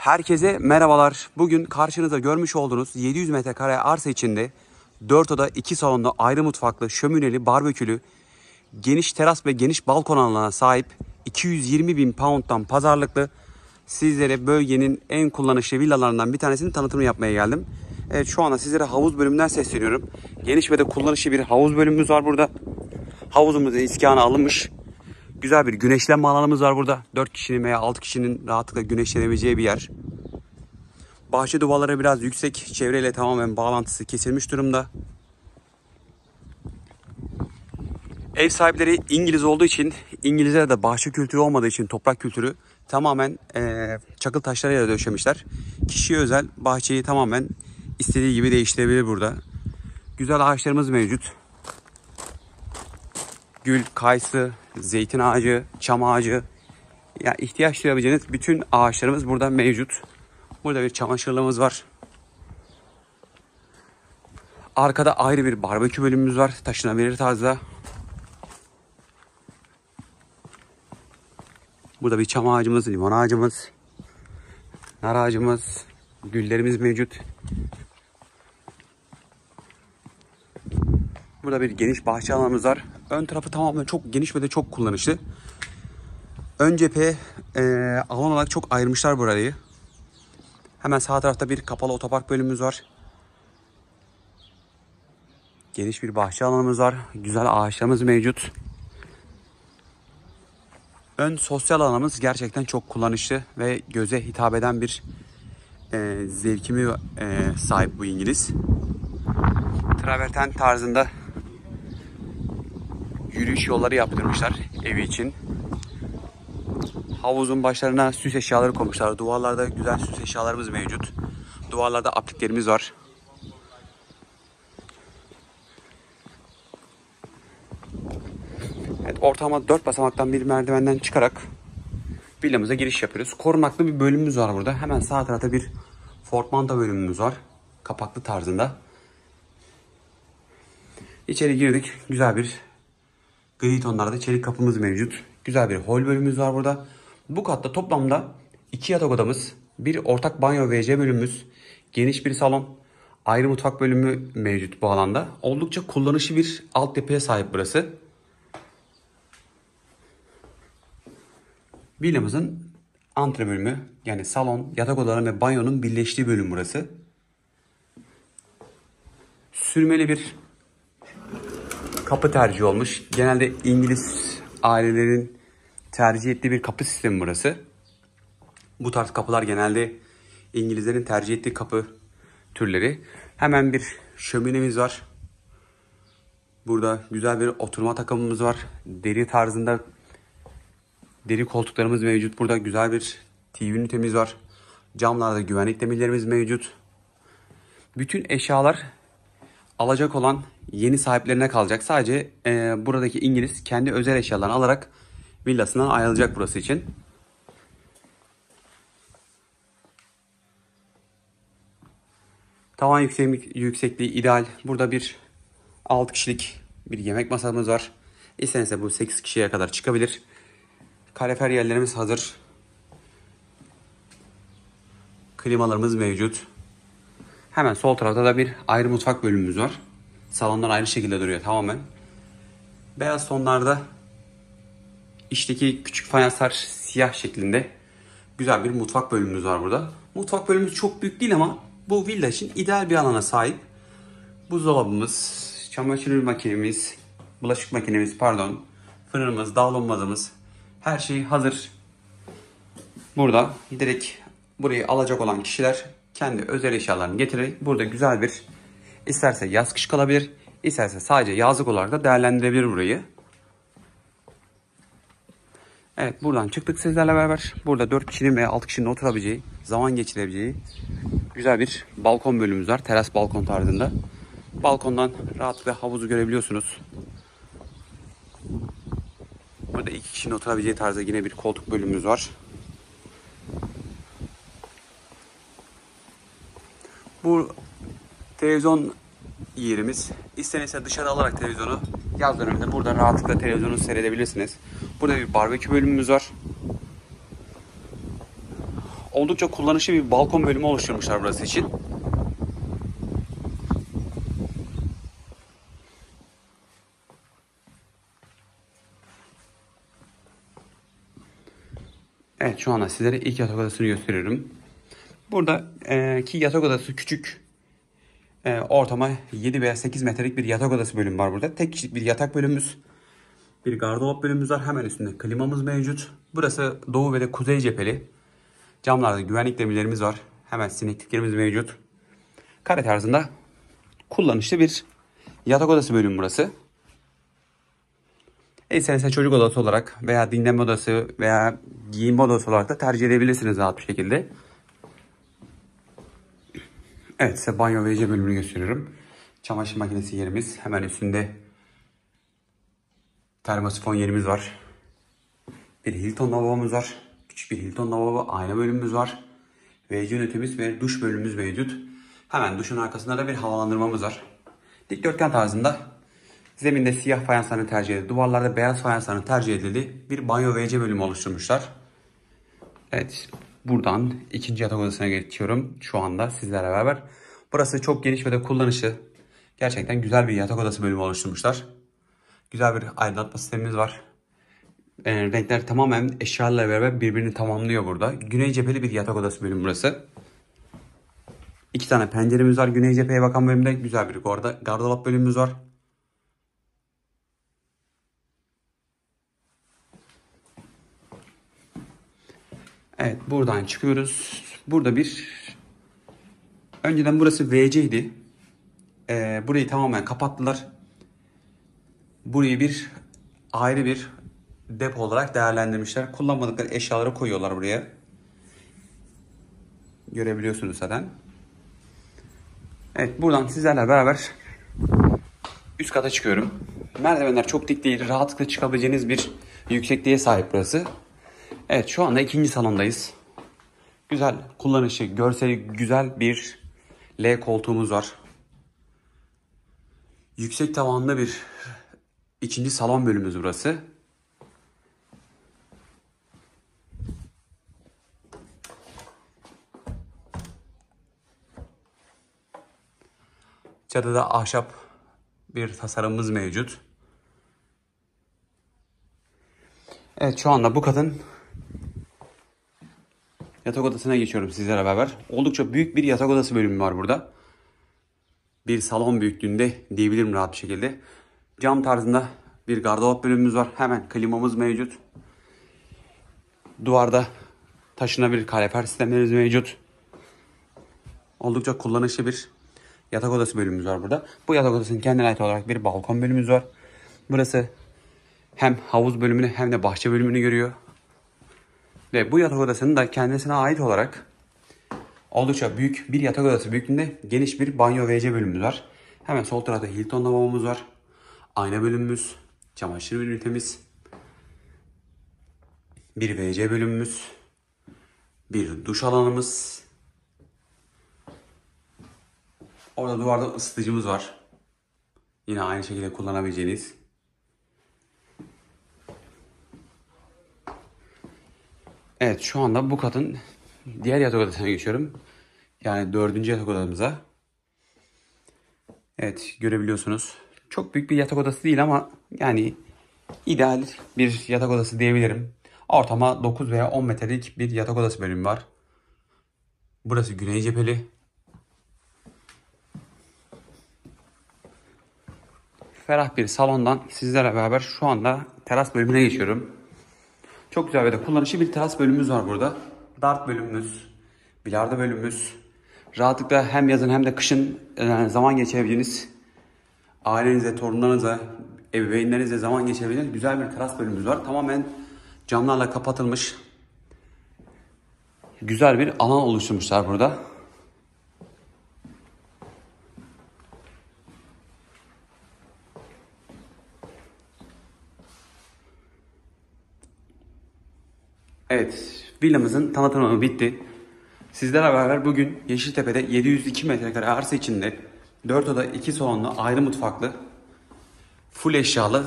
Herkese merhabalar. Bugün karşınızda görmüş olduğunuz 700 metrekare arsa içinde 4 oda 2 salonlu ayrı mutfaklı, şömineli, barbekülü, geniş teras ve geniş balkon alanına sahip 220 bin pound'dan pazarlıklı sizlere bölgenin en kullanışlı villalarından bir tanesinin tanıtımını yapmaya geldim. Evet, şu anda sizlere havuz bölümünden sesleniyorum. Geniş ve de kullanışlı bir havuz bölümümüz var burada. Havuzumuz iskana alınmış. Güzel bir güneşlenme alanımız var burada. 4 kişinin veya 6 kişinin rahatlıkla güneşlenebileceği bir yer. Bahçe duvarları biraz yüksek. Çevreyle tamamen bağlantısı kesilmiş durumda. Ev sahipleri İngiliz olduğu için, İngilizlere de bahçe kültürü olmadığı için toprak kültürü tamamen çakıl taşlarıyla döşemişler. Kişiye özel bahçeyi tamamen istediği gibi değiştirebilir burada. Güzel ağaçlarımız mevcut. Gül, kayısı, zeytin ağacı, çam ağacı. Ya ihtiyaç duyabileceğiniz bütün ağaçlarımız burada mevcut. Burada bir çamaşırlığımız var. Arkada ayrı bir barbekü bölümümüz var. Taşınabilir tarzda. Burada bir çam ağacımız, limon ağacımız, nar ağacımız, güllerimiz mevcut. Burada bir geniş bahçe alanımız var. Ön tarafı tamamen çok geniş ve de çok kullanışlı. Ön cepheye alan olarak çok ayırmışlar burayı. Hemen sağ tarafta bir kapalı otopark bölümümüz var. Geniş bir bahçe alanımız var. Güzel ağaçlarımız mevcut. Ön sosyal alanımız gerçekten çok kullanışlı ve göze hitap eden bir zevkimi sahip bu İngiliz. Traverten tarzında yürüyüş yolları yaptırmışlar evi için. Havuzun başlarına süs eşyaları koymuşlar. Duvarlarda güzel süs eşyalarımız mevcut. Duvarlarda apliklerimiz var. Evet, ortalama 4 basamaktan bir merdivenden çıkarak villamıza giriş yapıyoruz. Korunaklı bir bölümümüz var burada. Hemen sağ tarafta bir Ford Manta bölümümüz var. Kapaklı tarzında. İçeri girdik. Güzel bir gri tonlarda çelik kapımız mevcut. Güzel bir hol bölümümüz var burada. Bu katta toplamda 2 yatak odamız, bir ortak banyo WC bölümümüz, geniş bir salon, ayrı mutfak bölümü mevcut bu alanda. Oldukça kullanışlı bir altyapıya sahip burası. Villamızın antre bölümü, yani salon, yatak odaları ve banyonun birleştiği bölüm burası. Sürmeli bir kapı tercih olmuş. Genelde İngiliz ailelerin tercih ettiği bir kapı sistemi burası. Bu tarz kapılar genelde İngilizlerin tercih ettiği kapı türleri. Hemen bir şöminemiz var. Burada güzel bir oturma takımımız var. Deri tarzında deri koltuklarımız mevcut. Burada güzel bir TV ünitemiz var. Camlarda güvenlik demirlerimiz mevcut. Bütün eşyalar alacak olan yeni sahiplerine kalacak. Sadece buradaki İngiliz kendi özel eşyalarını alarak villasından ayrılacak burası için. Tavan yüksekliği ideal. Burada bir 6 kişilik bir yemek masamız var. İstenirse bu 8 kişiye kadar çıkabilir. Kalorifer yerlerimiz hazır. Klimalarımız mevcut. Hemen sol tarafta da bir ayrı mutfak bölümümüz var. Salonlar aynı şekilde duruyor tamamen. Beyaz tonlarda içteki küçük fayanslar siyah şeklinde güzel bir mutfak bölümümüz var burada. Mutfak bölümümüz çok büyük değil ama bu villa için ideal bir alana sahip. Buzdolabımız, çamaşır makinemiz, bulaşık makinemiz, fırınımız, davlumbazımız, her şey hazır. Burada direkt burayı alacak olan kişiler kendi özel eşyalarını getirerek burada güzel bir, isterse yaz kış kalabilir, isterse sadece yazlık olarak da değerlendirebilir burayı. Evet, buradan çıktık sizlerle beraber. Burada 4 kişinin veya 6 kişinin oturabileceği, zaman geçirebileceği güzel bir balkon bölümümüz var. Teras balkon tarzında. Balkondan rahatlıkla havuzu görebiliyorsunuz. Burada 2 kişinin oturabileceği tarzda yine bir koltuk bölümümüz var. Bu televizyon yerimiz. İstenirse dışarı alarak televizyonu yaz döneminde burada rahatlıkla televizyonu seyredebilirsiniz. Burada bir barbekü bölümümüz var. Oldukça kullanışlı bir balkon bölümü oluşturmuşlar burası için. Evet, şu anda sizlere ilk yatak odasını gösteriyorum. Burada ki yatak odası küçük. Ortama 7 veya 8 metrelik bir yatak odası bölümü var burada. Tek kişilik bir yatak bölümümüz. Bir gardırop bölümümüz var. Hemen üstünde klimamız mevcut. Burası doğu ve de kuzey cepheli. Camlarda güvenlik demirlerimiz var. Hemen sinekliklerimiz mevcut. Kare tarzında kullanışlı bir yatak odası bölümü burası. İsterseniz çocuk odası olarak veya dinlenme odası veya giyinme odası olarak da tercih edebilirsiniz rahat bir şekilde. Evet, size banyo ve WC bölümünü gösteriyorum. Çamaşır makinesi yerimiz. Hemen üstünde termosifon yerimiz var. Bir Hilton lavabomuz var. Küçük bir Hilton lavabo, ayna bölümümüz var. WC ünitemiz ve duş bölümümüz mevcut. Hemen duşun arkasında da bir havalandırmamız var. Dikdörtgen tarzında. Zeminde siyah fayanslarını tercih edildi. Duvarlarda beyaz fayanslarını tercih edildi. Bir banyo ve WC bölümü oluşturmuşlar. Evet, buradan ikinci yatak odasına geçiyorum şu anda sizlerle beraber. Burası çok geniş ve de kullanışlı. Gerçekten güzel bir yatak odası bölümü oluşturmuşlar. Güzel bir aydınlatma sistemimiz var. Renkler tamamen eşyalarla beraber birbirini tamamlıyor burada. Güney cepheli bir yatak odası bölümü burası. 2 tane penceremiz var. Güney cepheye bakan bölümde güzel bir gardırop bölümümüz var. Evet, buradan çıkıyoruz. Burada önceden burası WC'ydi. Burayı tamamen kapattılar. Burayı ayrı bir depo olarak değerlendirmişler. Kullanmadıkları eşyaları koyuyorlar buraya. Görebiliyorsunuz zaten. Evet, buradan sizlerle beraber üst kata çıkıyorum. Merdivenler çok dik değil. Rahatlıkla çıkabileceğiniz bir yüksekliğe sahip burası. Evet, şu anda ikinci salondayız. Güzel, kullanışı, görseli güzel bir L koltuğumuz var. Yüksek tavanlı bir ikinci salon bölümümüz burası. Çatıda ahşap bir tasarımımız mevcut. Evet, şu anda bu katın yatak odasına geçiyorum sizlere beraber. Oldukça büyük bir yatak odası bölümü var burada. Bir salon büyüklüğünde diyebilirim rahat bir şekilde. Cam tarzında bir gardırop bölümümüz var. Hemen klimamız mevcut. Duvarda taşınabilir kalorifer sistemlerimiz mevcut. Oldukça kullanışlı bir yatak odası bölümümüz var burada. Bu yatak odasının kendine ait olarak bir balkon bölümümüz var. Burası hem havuz bölümünü hem de bahçe bölümünü görüyor. Ve bu yatak odasının da kendisine ait olarak oldukça büyük bir yatak odası büyüklüğünde geniş bir banyo ve WC bölümümüz var. Hemen sol tarafta Hilton lavabomuz var. Ayna bölümümüz, çamaşır ünitemiz, bir WC bölümümüz, bir duş alanımız. Orada duvarda ısıtıcımız var. Yine aynı şekilde kullanabileceğiniz. Evet, şu anda bu katın diğer yatak odasına geçiyorum. Yani 4. yatak odamıza. Evet, görebiliyorsunuz. Çok büyük bir yatak odası değil ama yani ideal bir yatak odası diyebilirim. Ortama 9 veya 10 metrelik bir yatak odası bölümü var. Burası güney cepheli. Ferah bir salondan sizlerle beraber şu anda teras bölümüne geçiyorum. Çok güzel ve de kullanışlı bir teras bölümümüz var burada. Dart bölümümüz, bilardo bölümümüz. Rahatlıkla hem yazın hem de kışın zaman geçirebileceğiniz, ailenizle, torunlarınızla, ebeveynlerinizle zaman geçirebileceğiniz güzel bir teras bölümümüz var. Tamamen camlarla kapatılmış güzel bir alan oluşturmuşlar burada. Evet, villamızın tanıtımı bitti. Sizlerle beraber bugün Yeşiltepe'de 702 metrekare arsa içinde 4 oda 2 salonlu ayrı mutfaklı, full eşyalı,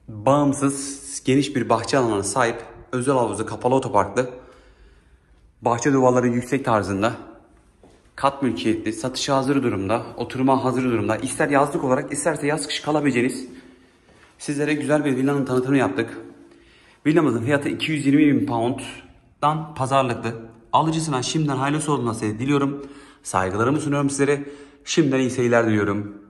bağımsız, geniş bir bahçe alanına sahip, özel havuzlu, kapalı otoparklı, Bahçe duvarları yüksek tarzında. Kat mülkiyetli, satışa hazır durumda, oturuma hazır durumda. İster yazlık olarak isterse yaz kış kalabileceğiniz sizlere güzel bir villanın tanıtımını yaptık. Villamızın fiyatı 220 bin pound'dan pazarlıklı. Alıcısına şimdiden hayırlısı olmasını diliyorum. Saygılarımı sunuyorum sizlere. Şimdiden iyi seyirler diliyorum.